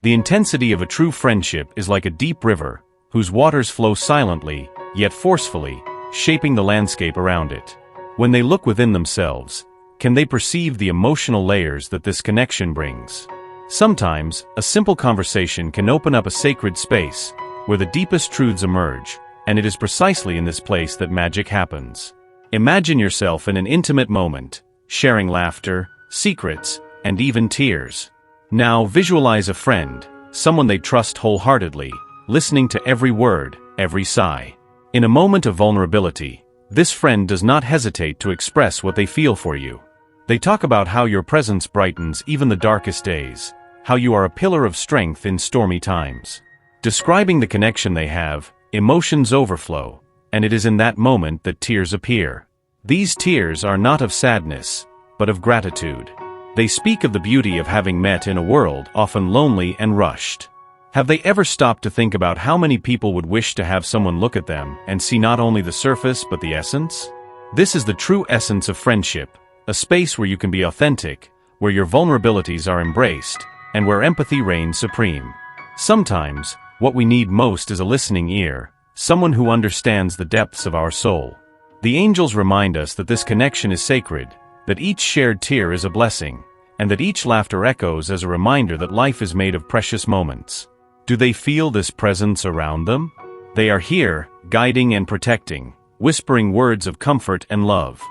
The intensity of a true friendship is like a deep river, whose waters flow silently, yet forcefully, shaping the landscape around it. When they look within themselves, can they perceive the emotional layers that this connection brings? Sometimes, a simple conversation can open up a sacred space, where the deepest truths emerge, and it is precisely in this place that magic happens. Imagine yourself in an intimate moment, sharing laughter, secrets, and even tears. Now visualize a friend, someone they trust wholeheartedly, listening to every word, every sigh. In a moment of vulnerability, this friend does not hesitate to express what they feel for you. They talk about how your presence brightens even the darkest days, how you are a pillar of strength in stormy times. Describing the connection they have, emotions overflow, and it is in that moment that tears appear. These tears are not of sadness, but of gratitude. They speak of the beauty of having met in a world often lonely and rushed. Have they ever stopped to think about how many people would wish to have someone look at them and see not only the surface but the essence? This is the true essence of friendship, a space where you can be authentic, where your vulnerabilities are embraced, and where empathy reigns supreme. Sometimes, what we need most is a listening ear, someone who understands the depths of our soul. The angels remind us that this connection is sacred, that each shared tear is a blessing, and that each laughter echoes as a reminder that life is made of precious moments. Do they feel this presence around them? They are here, guiding and protecting, whispering words of comfort and love.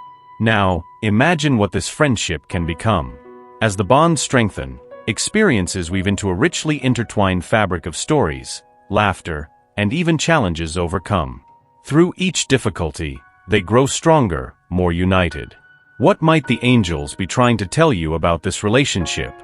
Now, imagine what this friendship can become. As the bonds strengthen, experiences weave into a richly intertwined fabric of stories, laughter, and even challenges overcome. Through each difficulty, they grow stronger, more united. What might the angels be trying to tell you about this relationship?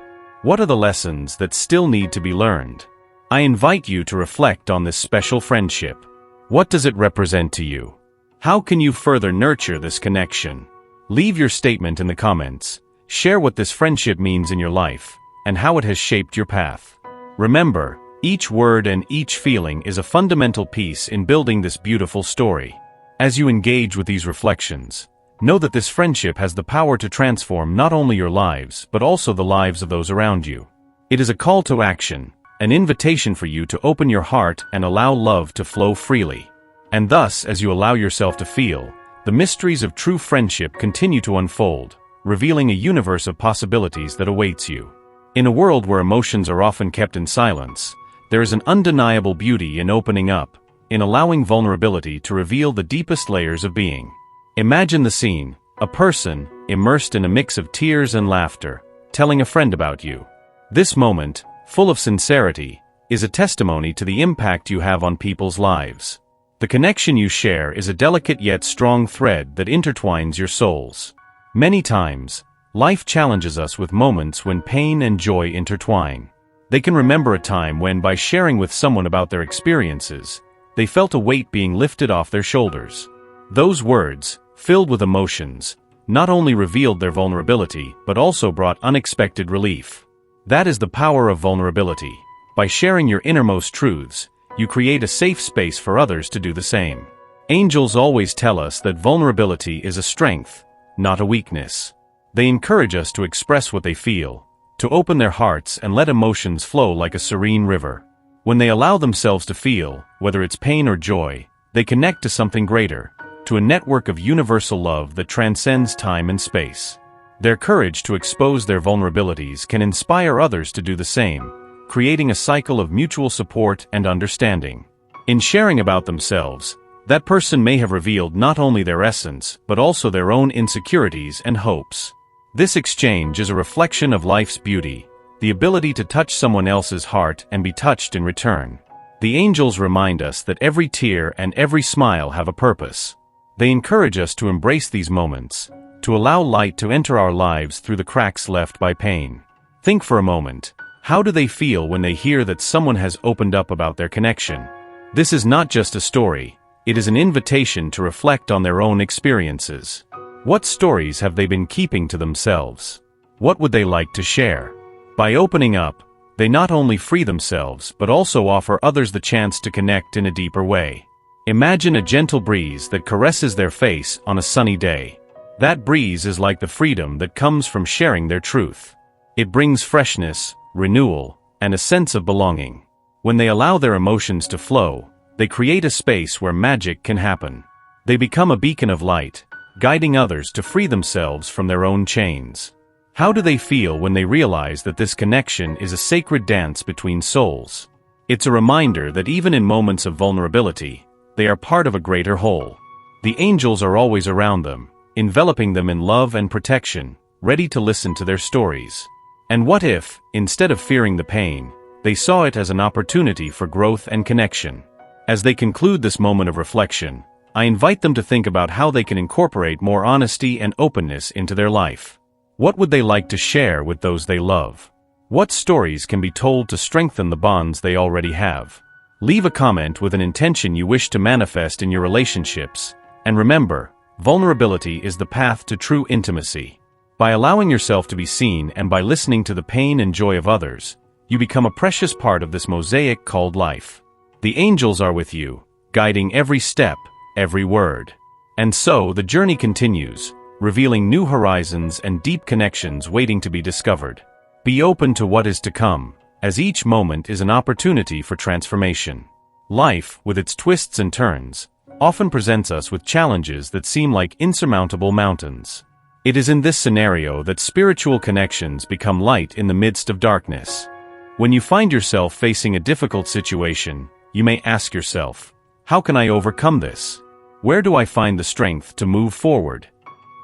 What are the lessons that still need to be learned? I invite you to reflect on this special friendship. What does it represent to you? How can you further nurture this connection? Leave your statement in the comments. Share what this friendship means in your life, and how it has shaped your path. Remember, each word and each feeling is a fundamental piece in building this beautiful story. As you engage with these reflections, know that this friendship has the power to transform not only your lives but also the lives of those around you. It is a call to action, an invitation for you to open your heart and allow love to flow freely. And thus, as you allow yourself to feel, the mysteries of true friendship continue to unfold, revealing a universe of possibilities that awaits you. In a world where emotions are often kept in silence, there is an undeniable beauty in opening up, in allowing vulnerability to reveal the deepest layers of being. Imagine the scene, a person, immersed in a mix of tears and laughter, telling a friend about you. This moment, full of sincerity, is a testimony to the impact you have on people's lives. The connection you share is a delicate yet strong thread that intertwines your souls. Many times, life challenges us with moments when pain and joy intertwine. They can remember a time when, by sharing with someone about their experiences, they felt a weight being lifted off their shoulders. Those words, filled with emotions, not only revealed their vulnerability but also brought unexpected relief. That is the power of vulnerability. By sharing your innermost truths, you create a safe space for others to do the same. Angels always tell us that vulnerability is a strength, not a weakness. They encourage us to express what they feel, to open their hearts and let emotions flow like a serene river. When they allow themselves to feel, whether it's pain or joy, they connect to something greater, to a network of universal love that transcends time and space. Their courage to expose their vulnerabilities can inspire others to do the same, creating a cycle of mutual support and understanding. In sharing about themselves, that person may have revealed not only their essence, but also their own insecurities and hopes. This exchange is a reflection of life's beauty, the ability to touch someone else's heart and be touched in return. The angels remind us that every tear and every smile have a purpose. They encourage us to embrace these moments, to allow light to enter our lives through the cracks left by pain. Think for a moment, how do they feel when they hear that someone has opened up about their connection? This is not just a story, it is an invitation to reflect on their own experiences. What stories have they been keeping to themselves? What would they like to share? By opening up, they not only free themselves but also offer others the chance to connect in a deeper way. Imagine a gentle breeze that caresses their face on a sunny day. That breeze is like the freedom that comes from sharing their truth. It brings freshness, renewal, and a sense of belonging. When they allow their emotions to flow, they create a space where magic can happen. They become a beacon of light, guiding others to free themselves from their own chains. How do they feel when they realize that this connection is a sacred dance between souls? It's a reminder that even in moments of vulnerability, they are part of a greater whole. The angels are always around them, enveloping them in love and protection, ready to listen to their stories. And what if, instead of fearing the pain, they saw it as an opportunity for growth and connection? As they conclude this moment of reflection, I invite them to think about how they can incorporate more honesty and openness into their life. What would they like to share with those they love? What stories can be told to strengthen the bonds they already have? Leave a comment with an intention you wish to manifest in your relationships, and remember, vulnerability is the path to true intimacy. By allowing yourself to be seen and by listening to the pain and joy of others, you become a precious part of this mosaic called life. The angels are with you, guiding every step, every word. And so the journey continues, revealing new horizons and deep connections waiting to be discovered. Be open to what is to come, as each moment is an opportunity for transformation. Life, with its twists and turns, often presents us with challenges that seem like insurmountable mountains. It is in this scenario that spiritual connections become light in the midst of darkness. When you find yourself facing a difficult situation, you may ask yourself, how can I overcome this? Where do I find the strength to move forward?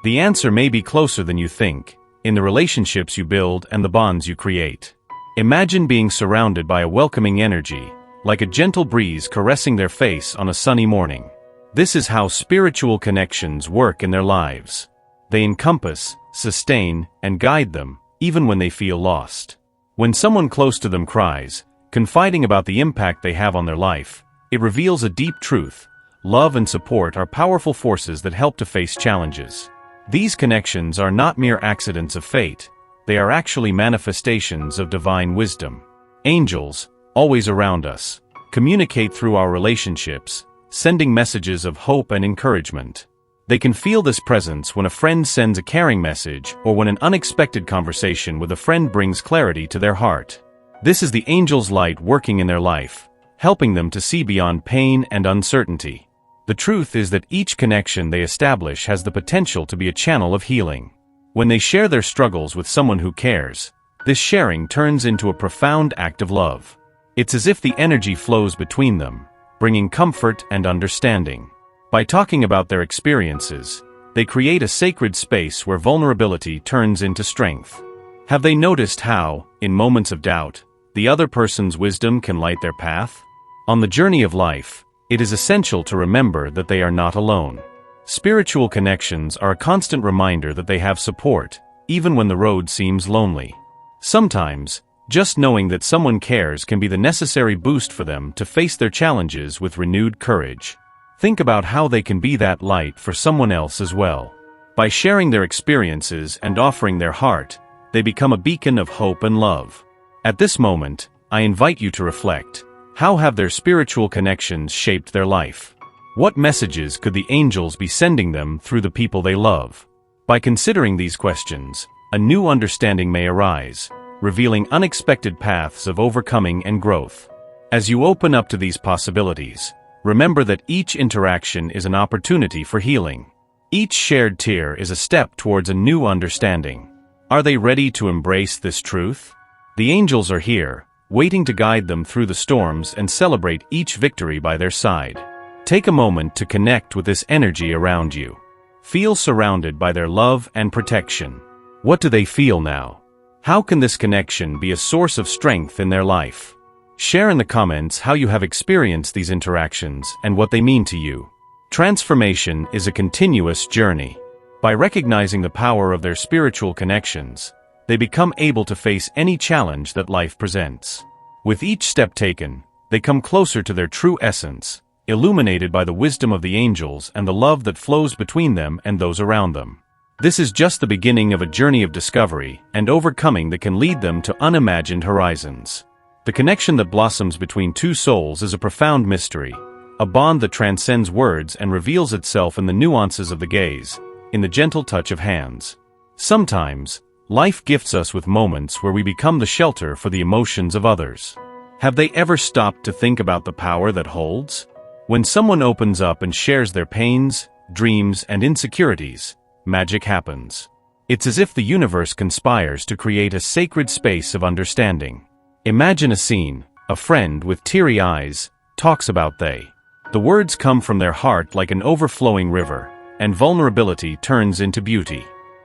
The answer may be closer than you think, in the relationships you build and the bonds you create. Imagine being surrounded by a welcoming energy, like a gentle breeze caressing their face on a sunny morning. This is how spiritual connections work in their lives. They encompass, sustain, and guide them, even when they feel lost. When someone close to them cries, confiding about the impact they have on their life, it reveals a deep truth. Love and support are powerful forces that help to face challenges. These connections are not mere accidents of fate, they are actually manifestations of divine wisdom. Angels, always around us, communicate through our relationships, sending messages of hope and encouragement. They can feel this presence when a friend sends a caring message or when an unexpected conversation with a friend brings clarity to their heart. This is the angel's light working in their life, helping them to see beyond pain and uncertainty. The truth is that each connection they establish has the potential to be a channel of healing. When they share their struggles with someone who cares, this sharing turns into a profound act of love. It's as if the energy flows between them, bringing comfort and understanding. By talking about their experiences, they create a sacred space where vulnerability turns into strength. Have they noticed how, in moments of doubt, the other person's wisdom can light their path? On the journey of life, it is essential to remember that they are not alone. Spiritual connections are a constant reminder that they have support, even when the road seems lonely. Sometimes, just knowing that someone cares can be the necessary boost for them to face their challenges with renewed courage. Think about how they can be that light for someone else as well. By sharing their experiences and offering their heart, they become a beacon of hope and love. At this moment, I invite you to reflect. How have their spiritual connections shaped their life? What messages could the angels be sending them through the people they love? By considering these questions, a new understanding may arise, revealing unexpected paths of overcoming and growth. As you open up to these possibilities, remember that each interaction is an opportunity for healing. Each shared tear is a step towards a new understanding. Are they ready to embrace this truth? The angels are here, waiting to guide them through the storms and celebrate each victory by their side. Take a moment to connect with this energy around you. Feel surrounded by their love and protection. What do they feel now? How can this connection be a source of strength in their life? Share in the comments how you have experienced these interactions and what they mean to you. Transformation is a continuous journey. By recognizing the power of their spiritual connections, they become able to face any challenge that life presents. With each step taken, they come closer to their true essence, illuminated by the wisdom of the angels and the love that flows between them and those around them. This is just the beginning of a journey of discovery and overcoming that can lead them to unimagined horizons. The connection that blossoms between two souls is a profound mystery, a bond that transcends words and reveals itself in the nuances of the gaze, in the gentle touch of hands. Sometimes, Life gifts us with moments where we become the shelter for the emotions of others. Have they ever stopped to think about the power that holds? When someone opens up and shares their pains, dreams, and insecurities, magic happens. It's as if the universe conspires to create a sacred space of understanding. Imagine a scene: a friend with teary eyes talks about they. The words come from their heart like an overflowing river, and vulnerability turns into beauty.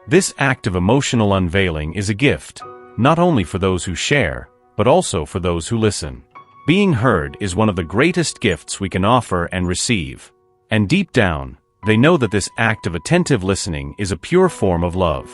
This act of emotional unveiling is a gift, not only for those who share, but also for those who listen. Being heard is one of the greatest gifts we can offer and receive. And deep down, they know that this act of attentive listening is a pure form of love.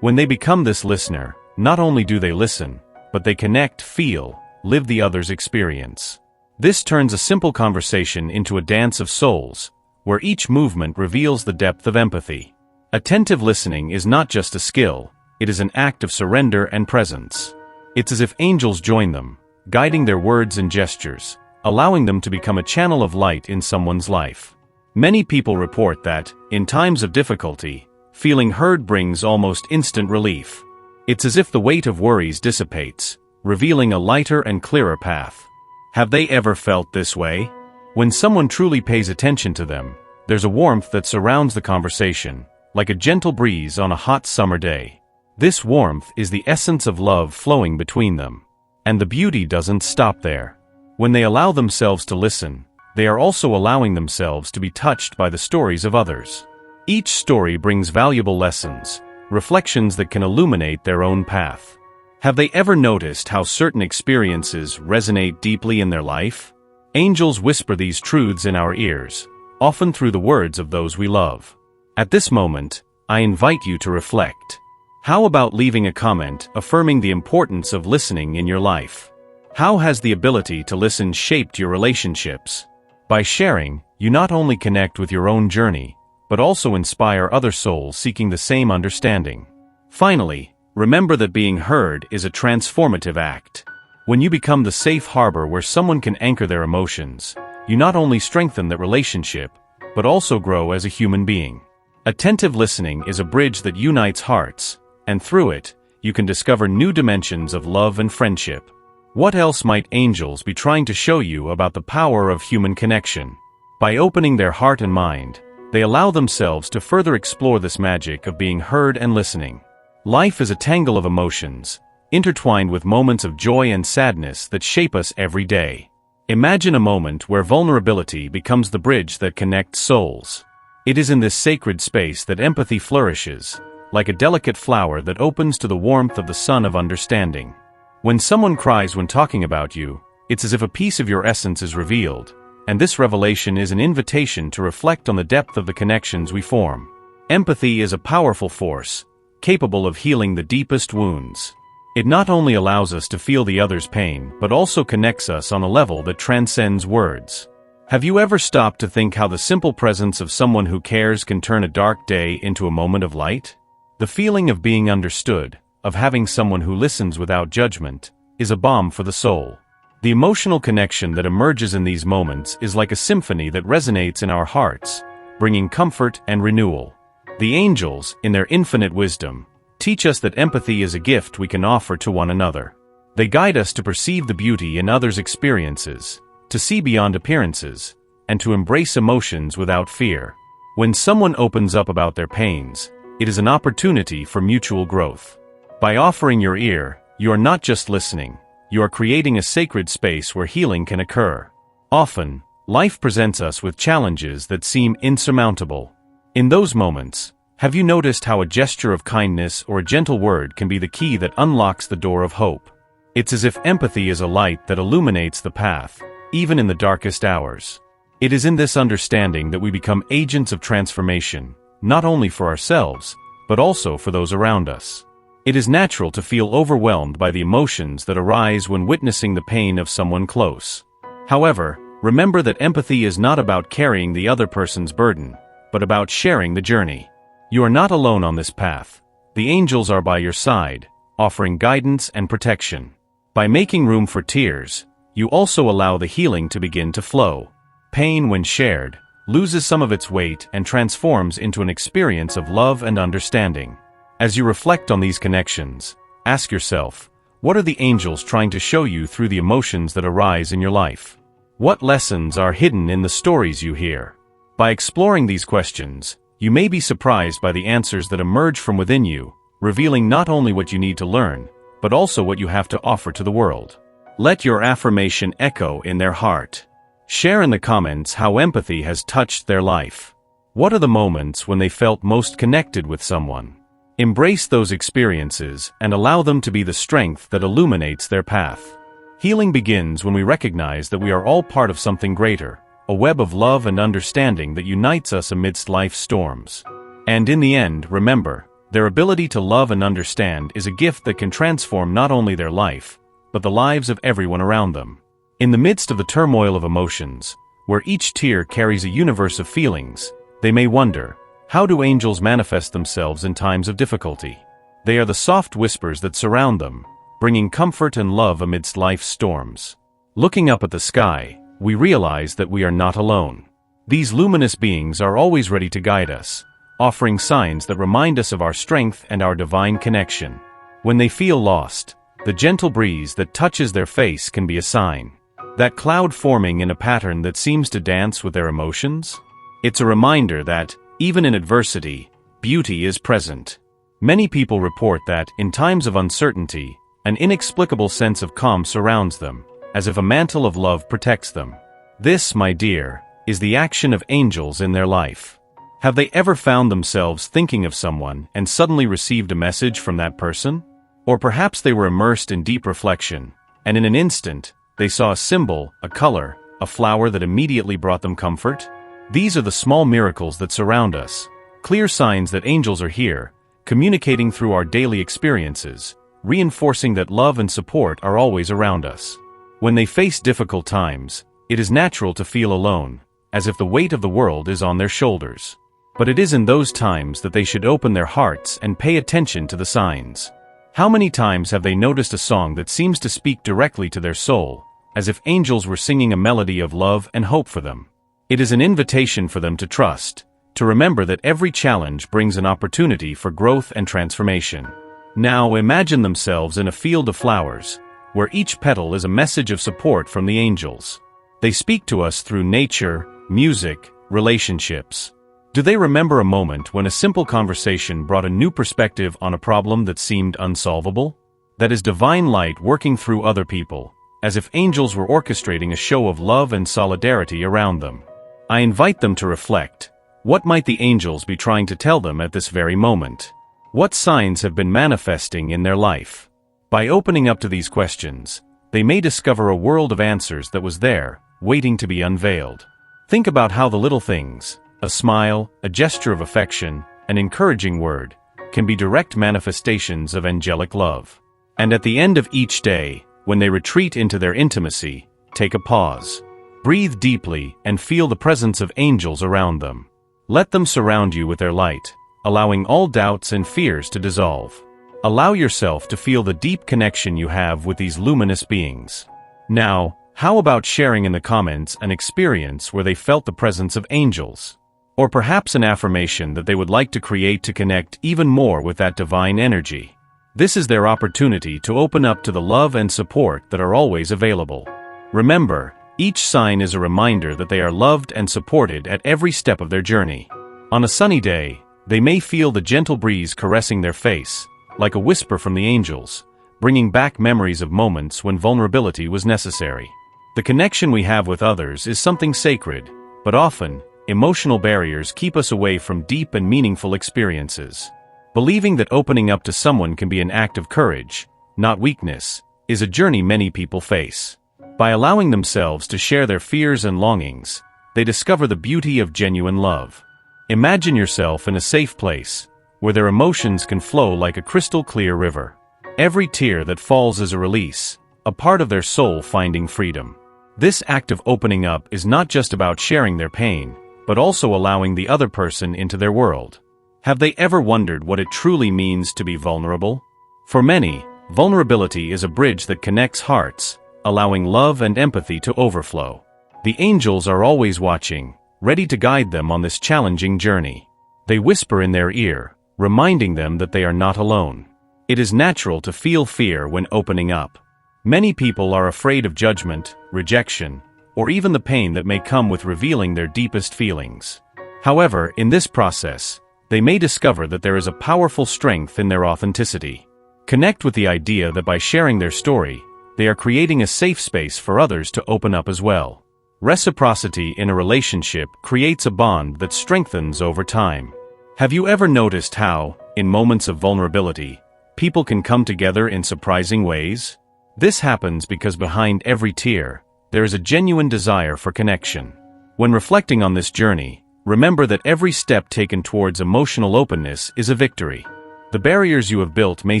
When they become this listener, not only do they listen, but they connect, feel, live the other's experience. This turns a simple conversation into a dance of souls, where each movement reveals the depth of empathy. Attentive listening is not just a skill, it is an act of surrender and presence. It's as if angels join them, guiding their words and gestures, allowing them to become a channel of light in someone's life. Many people report that, in times of difficulty, feeling heard brings almost instant relief. It's as if the weight of worries dissipates, revealing a lighter and clearer path. Have they ever felt this way? When someone truly pays attention to them, there's a warmth that surrounds the conversation, like a gentle breeze on a hot summer day. This warmth is the essence of love flowing between them. And the beauty doesn't stop there. When they allow themselves to listen, they are also allowing themselves to be touched by the stories of others. Each story brings valuable lessons, reflections that can illuminate their own path. Have they ever noticed how certain experiences resonate deeply in their life? Angels whisper these truths in our ears, often through the words of those we love. At this moment, I invite you to reflect. How about leaving a comment affirming the importance of listening in your life? How has the ability to listen shaped your relationships? By sharing, you not only connect with your own journey, but also inspire other souls seeking the same understanding. Finally, remember that being heard is a transformative act. When you become the safe harbor where someone can anchor their emotions, you not only strengthen that relationship, but also grow as a human being. Attentive listening is a bridge that unites hearts, and through it, you can discover new dimensions of love and friendship. What else might angels be trying to show you about the power of human connection? By opening their heart and mind, they allow themselves to further explore this magic of being heard and listening. Life is a tangle of emotions, intertwined with moments of joy and sadness that shape us every day. Imagine a moment where vulnerability becomes the bridge that connects souls. It is in this sacred space that empathy flourishes, like a delicate flower that opens to the warmth of the sun of understanding. When someone cries when talking about you, it's as if a piece of your essence is revealed, and this revelation is an invitation to reflect on the depth of the connections we form. Empathy is a powerful force, capable of healing the deepest wounds. It not only allows us to feel the other's pain, but also connects us on a level that transcends words. Have you ever stopped to think how the simple presence of someone who cares can turn a dark day into a moment of light? The feeling of being understood, of having someone who listens without judgment, is a balm for the soul. The emotional connection that emerges in these moments is like a symphony that resonates in our hearts, bringing comfort and renewal. The angels, in their infinite wisdom, teach us that empathy is a gift we can offer to one another. They guide us to perceive the beauty in others' experiences, to see beyond appearances, and to embrace emotions without fear. When someone opens up about their pains, it is an opportunity for mutual growth. By offering your ear, you are not just listening, you are creating a sacred space where healing can occur. Often, life presents us with challenges that seem insurmountable. In those moments, have you noticed how a gesture of kindness or a gentle word can be the key that unlocks the door of hope? It's as if empathy is a light that illuminates the path, even in the darkest hours. It is in this understanding that we become agents of transformation, not only for ourselves, but also for those around us. It is natural to feel overwhelmed by the emotions that arise when witnessing the pain of someone close. However, remember that empathy is not about carrying the other person's burden, but about sharing the journey. You are not alone on this path. The angels are by your side, offering guidance and protection. By making room for tears, you also allow the healing to begin to flow. Pain, when shared, loses some of its weight and transforms into an experience of love and understanding. As you reflect on these connections, ask yourself, what are the angels trying to show you through the emotions that arise in your life? What lessons are hidden in the stories you hear? By exploring these questions, you may be surprised by the answers that emerge from within you, revealing not only what you need to learn, but also what you have to offer to the world. Let your affirmation echo in their heart. Share in the comments how empathy has touched their life. What are the moments when they felt most connected with someone? Embrace those experiences and allow them to be the strength that illuminates their path. Healing begins when we recognize that we are all part of something greater, a web of love and understanding that unites us amidst life's storms. And in the end, remember, their ability to love and understand is a gift that can transform not only their life, but the lives of everyone around them. In the midst of the turmoil of emotions, where each tear carries a universe of feelings, they may wonder, how do angels manifest themselves in times of difficulty? They are the soft whispers that surround them, bringing comfort and love amidst life's storms. Looking up at the sky, we realize that we are not alone. These luminous beings are always ready to guide us, offering signs that remind us of our strength and our divine connection. When they feel lost, the gentle breeze that touches their face can be a sign. That cloud forming in a pattern that seems to dance with their emotions? It's a reminder that, even in adversity, beauty is present. Many people report that, in times of uncertainty, an inexplicable sense of calm surrounds them, as if a mantle of love protects them. This, my dear, is the action of angels in their life. Have they ever found themselves thinking of someone and suddenly received a message from that person? Or perhaps they were immersed in deep reflection, and in an instant, they saw a symbol, a color, a flower that immediately brought them comfort? These are the small miracles that surround us, clear signs that angels are here, communicating through our daily experiences, reinforcing that love and support are always around us. When they face difficult times, it is natural to feel alone, as if the weight of the world is on their shoulders. But it is in those times that they should open their hearts and pay attention to the signs. How many times have they noticed a song that seems to speak directly to their soul, as if angels were singing a melody of love and hope for them? It is an invitation for them to trust, to remember that every challenge brings an opportunity for growth and transformation. Now imagine themselves in a field of flowers, where each petal is a message of support from the angels. They speak to us through nature, music, relationships. Do they remember a moment when a simple conversation brought a new perspective on a problem that seemed unsolvable? That is divine light working through other people, as if angels were orchestrating a show of love and solidarity around them. I invite them to reflect. What might the angels be trying to tell them at this very moment? What signs have been manifesting in their life? By opening up to these questions, they may discover a world of answers that was there, waiting to be unveiled. Think about how the little things, a smile, a gesture of affection, an encouraging word, can be direct manifestations of angelic love. And at the end of each day, when they retreat into their intimacy, take a pause. Breathe deeply and feel the presence of angels around them. Let them surround you with their light, allowing all doubts and fears to dissolve. Allow yourself to feel the deep connection you have with these luminous beings. Now, how about sharing in the comments an experience where they felt the presence of angels? Or perhaps an affirmation that they would like to create to connect even more with that divine energy. This is their opportunity to open up to the love and support that are always available. Remember, each sign is a reminder that they are loved and supported at every step of their journey. On a sunny day, they may feel the gentle breeze caressing their face, like a whisper from the angels, bringing back memories of moments when vulnerability was necessary. The connection we have with others is something sacred, but often, emotional barriers keep us away from deep and meaningful experiences. Believing that opening up to someone can be an act of courage, not weakness, is a journey many people face. By allowing themselves to share their fears and longings, they discover the beauty of genuine love. Imagine yourself in a safe place, where their emotions can flow like a crystal-clear river. Every tear that falls is a release, a part of their soul finding freedom. This act of opening up is not just about sharing their pain, but also allowing the other person into their world. Have they ever wondered what it truly means to be vulnerable? For many, vulnerability is a bridge that connects hearts, allowing love and empathy to overflow. The angels are always watching, ready to guide them on this challenging journey. They whisper in their ear, reminding them that they are not alone. It is natural to feel fear when opening up. Many people are afraid of judgment, rejection, or even the pain that may come with revealing their deepest feelings. However, in this process, they may discover that there is a powerful strength in their authenticity. Connect with the idea that by sharing their story, they are creating a safe space for others to open up as well. Reciprocity in a relationship creates a bond that strengthens over time. Have you ever noticed how, in moments of vulnerability, people can come together in surprising ways? This happens because behind every tear, there is a genuine desire for connection. When reflecting on this journey, remember that every step taken towards emotional openness is a victory. The barriers you have built may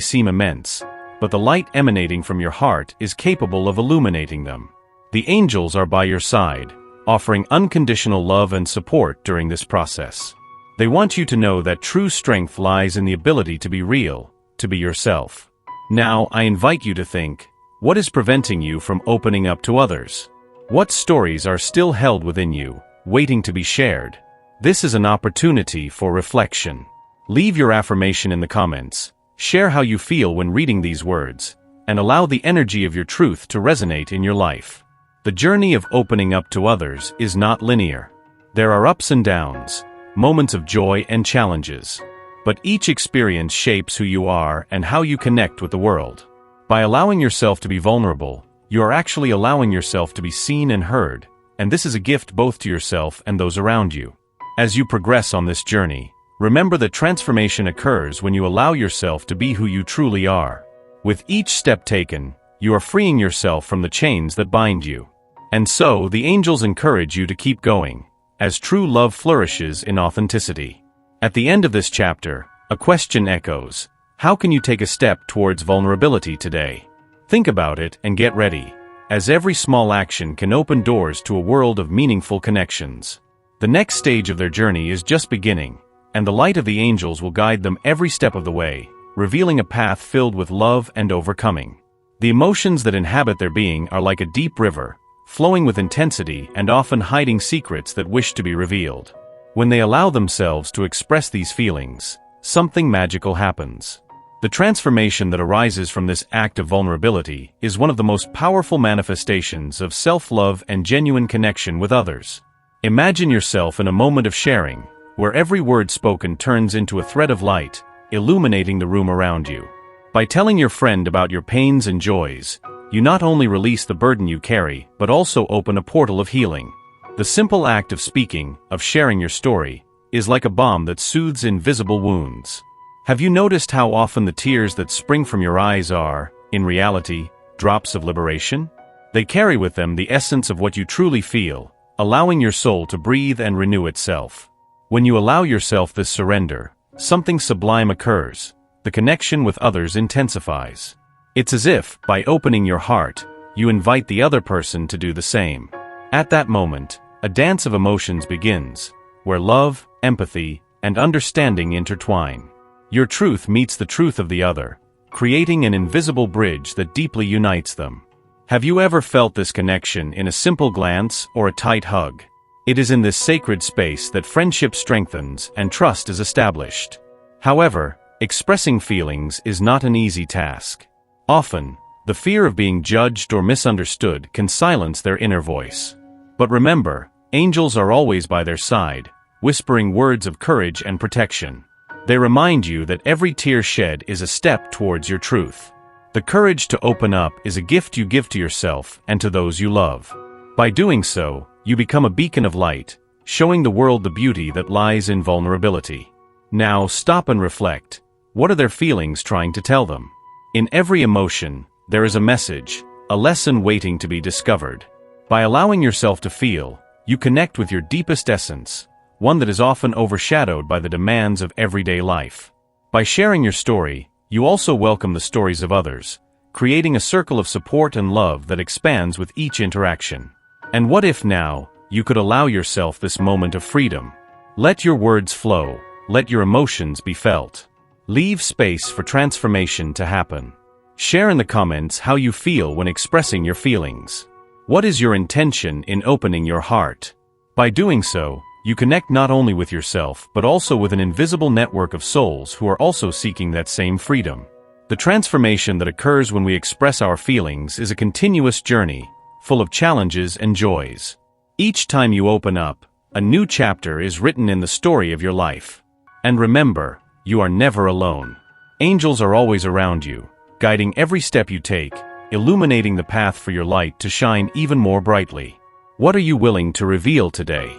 seem immense, but the light emanating from your heart is capable of illuminating them. The angels are by your side, offering unconditional love and support during this process. They want you to know that true strength lies in the ability to be real, to be yourself. Now, I invite you to think, what is preventing you from opening up to others? What stories are still held within you, waiting to be shared? This is an opportunity for reflection. Leave your affirmation in the comments, share how you feel when reading these words, and allow the energy of your truth to resonate in your life. The journey of opening up to others is not linear. There are ups and downs, moments of joy and challenges. But each experience shapes who you are and how you connect with the world. By allowing yourself to be vulnerable, you are actually allowing yourself to be seen and heard, and this is a gift both to yourself and those around you. As you progress on this journey, remember that transformation occurs when you allow yourself to be who you truly are. With each step taken, you are freeing yourself from the chains that bind you. And so, the angels encourage you to keep going, as true love flourishes in authenticity. At the end of this chapter, a question echoes: how can you take a step towards vulnerability today? Think about it and get ready, as every small action can open doors to a world of meaningful connections. The next stage of their journey is just beginning, and the light of the angels will guide them every step of the way, revealing a path filled with love and overcoming. The emotions that inhabit their being are like a deep river, flowing with intensity and often hiding secrets that wish to be revealed. When they allow themselves to express these feelings, something magical happens. The transformation that arises from this act of vulnerability is one of the most powerful manifestations of self-love and genuine connection with others. Imagine yourself in a moment of sharing, where every word spoken turns into a thread of light, illuminating the room around you. By telling your friend about your pains and joys, you not only release the burden you carry, but also open a portal of healing. The simple act of speaking, of sharing your story, is like a balm that soothes invisible wounds. Have you noticed how often the tears that spring from your eyes are, in reality, drops of liberation? They carry with them the essence of what you truly feel, allowing your soul to breathe and renew itself. When you allow yourself this surrender, something sublime occurs. The connection with others intensifies. It's as if, by opening your heart, you invite the other person to do the same. At that moment, a dance of emotions begins, where love, empathy, and understanding intertwine. Your truth meets the truth of the other, creating an invisible bridge that deeply unites them. Have you ever felt this connection in a simple glance or a tight hug? It is in this sacred space that friendship strengthens and trust is established. However, expressing feelings is not an easy task. Often, the fear of being judged or misunderstood can silence their inner voice. But remember, angels are always by their side, whispering words of courage and protection. They remind you that every tear shed is a step towards your truth. The courage to open up is a gift you give to yourself and to those you love. By doing so, you become a beacon of light, showing the world the beauty that lies in vulnerability. Now stop and reflect. What are their feelings trying to tell them? In every emotion, there is a message, a lesson waiting to be discovered. By allowing yourself to feel, you connect with your deepest essence, one that is often overshadowed by the demands of everyday life. By sharing your story, you also welcome the stories of others, creating a circle of support and love that expands with each interaction. And what if now, you could allow yourself this moment of freedom? Let your words flow, let your emotions be felt. Leave space for transformation to happen. Share in the comments how you feel when expressing your feelings. What is your intention in opening your heart? By doing so, You connect not only with yourself but also with an invisible network of souls who are also seeking that same freedom. The transformation that occurs when we express our feelings is a continuous journey, full of challenges and joys. Each time you open up, a new chapter is written in the story of your life. And remember, you are never alone. Angels are always around you, guiding every step you take, illuminating the path for your light to shine even more brightly. What are you willing to reveal today?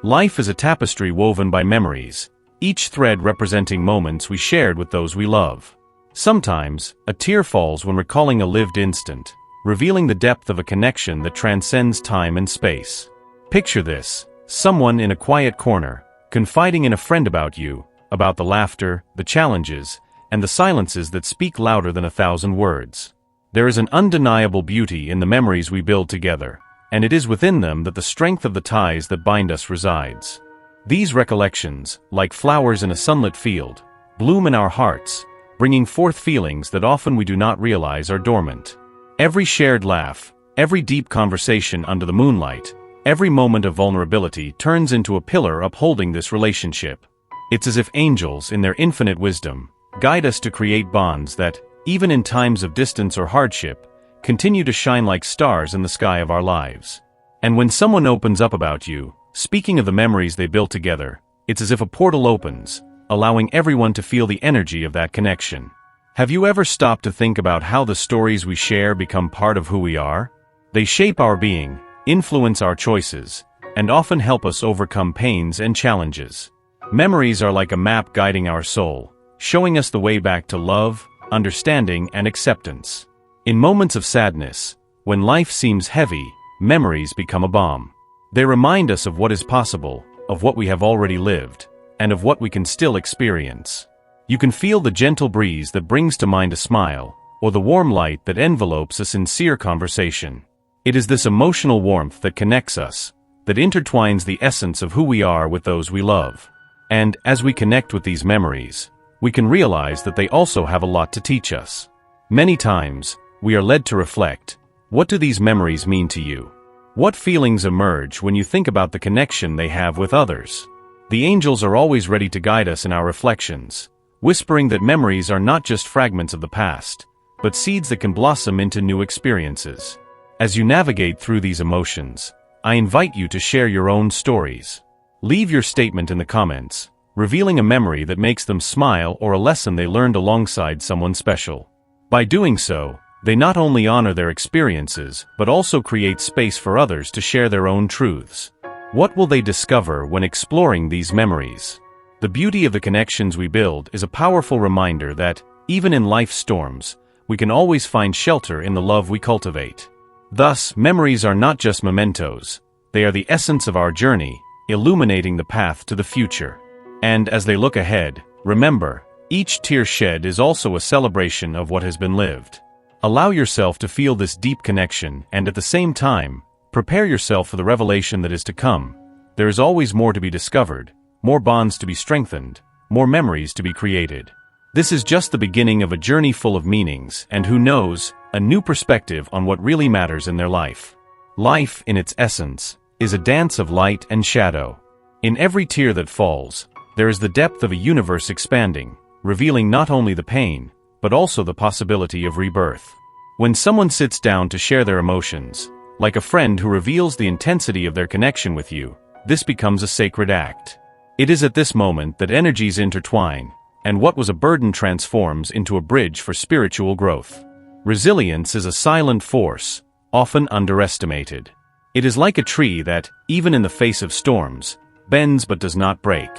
Life is a tapestry woven by memories, each thread representing moments we shared with those we love. Sometimes, a tear falls when recalling a lived instant, revealing the depth of a connection that transcends time and space. Picture this: someone in a quiet corner, confiding in a friend about you, about the laughter, the challenges, and the silences that speak louder than 1,000 words. There is an undeniable beauty in the memories we build together, and it is within them that the strength of the ties that bind us resides. These recollections, like flowers in a sunlit field, bloom in our hearts, bringing forth feelings that often we do not realize are dormant. Every shared laugh, every deep conversation under the moonlight, every moment of vulnerability turns into a pillar upholding this relationship. It's as if angels, in their infinite wisdom, guide us to create bonds that, even in times of distance or hardship, continue to shine like stars in the sky of our lives. And when someone opens up about you, speaking of the memories they built together, it's as if a portal opens, allowing everyone to feel the energy of that connection. Have you ever stopped to think about how the stories we share become part of who we are? They shape our being, influence our choices, and often help us overcome pains and challenges. Memories are like a map guiding our soul, showing us the way back to love, understanding, and acceptance. In moments of sadness, when life seems heavy, memories become a balm. They remind us of what is possible, of what we have already lived, and of what we can still experience. You can feel the gentle breeze that brings to mind a smile, or the warm light that envelopes a sincere conversation. It is this emotional warmth that connects us, that intertwines the essence of who we are with those we love. And, as we connect with these memories, we can realize that they also have a lot to teach us. Many times, we are led to reflect, what do these memories mean to you? What feelings emerge when you think about the connection they have with others? The angels are always ready to guide us in our reflections, whispering that memories are not just fragments of the past, but seeds that can blossom into new experiences. As you navigate through these emotions, I invite you to share your own stories. Leave your statement in the comments, revealing a memory that makes them smile or a lesson they learned alongside someone special. By doing so, they not only honor their experiences, but also create space for others to share their own truths. What will they discover when exploring these memories? The beauty of the connections we build is a powerful reminder that, even in life's storms, we can always find shelter in the love we cultivate. Thus, memories are not just mementos, they are the essence of our journey, illuminating the path to the future. And as they look ahead, remember, each tear shed is also a celebration of what has been lived. Allow yourself to feel this deep connection and at the same time, prepare yourself for the revelation that is to come. There is always more to be discovered, more bonds to be strengthened, more memories to be created. This is just the beginning of a journey full of meanings and, who knows, a new perspective on what really matters in their life. Life, in its essence, is a dance of light and shadow. In every tear that falls, there is the depth of a universe expanding, revealing not only the pain, but also the possibility of rebirth. When someone sits down to share their emotions, like a friend who reveals the intensity of their connection with you, this becomes a sacred act. It is at this moment that energies intertwine, and what was a burden transforms into a bridge for spiritual growth. Resilience is a silent force, often underestimated. It is like a tree that, even in the face of storms, bends but does not break.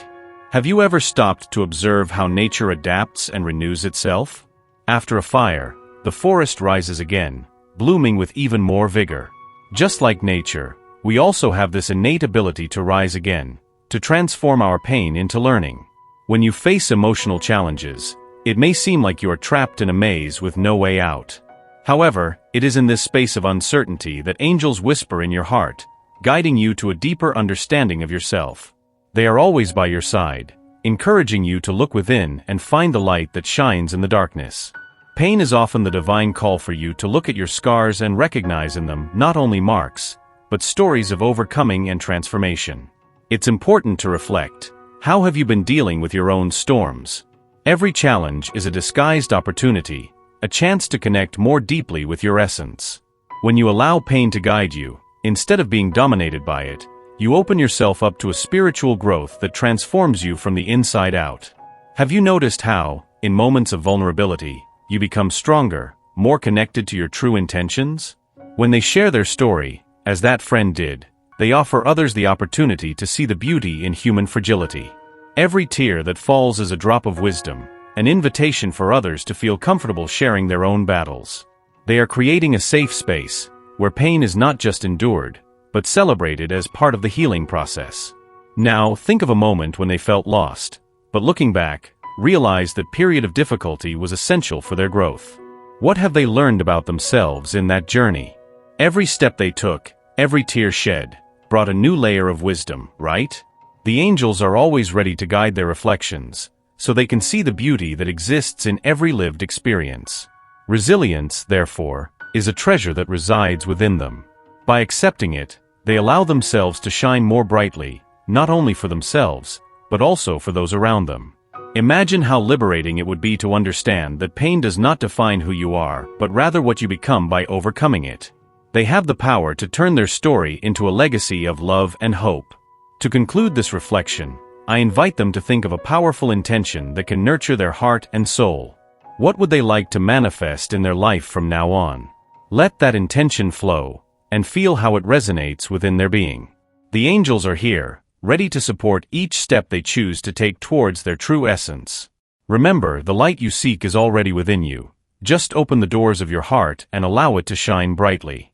Have you ever stopped to observe how nature adapts and renews itself? After a fire, the forest rises again, blooming with even more vigor. Just like nature, we also have this innate ability to rise again, to transform our pain into learning. When you face emotional challenges, it may seem like you are trapped in a maze with no way out. However, it is in this space of uncertainty that angels whisper in your heart, guiding you to a deeper understanding of yourself. They are always by your side, encouraging you to look within and find the light that shines in the darkness. Pain is often the divine call for you to look at your scars and recognize in them not only marks, but stories of overcoming and transformation. It's important to reflect. How have you been dealing with your own storms? Every challenge is a disguised opportunity, a chance to connect more deeply with your essence. When you allow pain to guide you, instead of being dominated by it, you open yourself up to a spiritual growth that transforms you from the inside out. Have you noticed how, in moments of vulnerability, you become stronger, more connected to your true intentions? When they share their story, as that friend did, they offer others the opportunity to see the beauty in human fragility. Every tear that falls is a drop of wisdom, an invitation for others to feel comfortable sharing their own battles. They are creating a safe space, where pain is not just endured, but celebrated as part of the healing process. Now, think of a moment when they felt lost, but looking back, realize that period of difficulty was essential for their growth. What have they learned about themselves in that journey? Every step they took, every tear shed, brought a new layer of wisdom, right? The angels are always ready to guide their reflections, so they can see the beauty that exists in every lived experience. Resilience, therefore, is a treasure that resides within them. By accepting it, they allow themselves to shine more brightly, not only for themselves, but also for those around them. Imagine how liberating it would be to understand that pain does not define who you are, but rather what you become by overcoming it. They have the power to turn their story into a legacy of love and hope. To conclude this reflection, I invite them to think of a powerful intention that can nurture their heart and soul. What would they like to manifest in their life from now on? Let that intention flow, and feel how it resonates within their being. The angels are here, ready to support each step they choose to take towards their true essence. Remember, the light you seek is already within you. Just open the doors of your heart and allow it to shine brightly.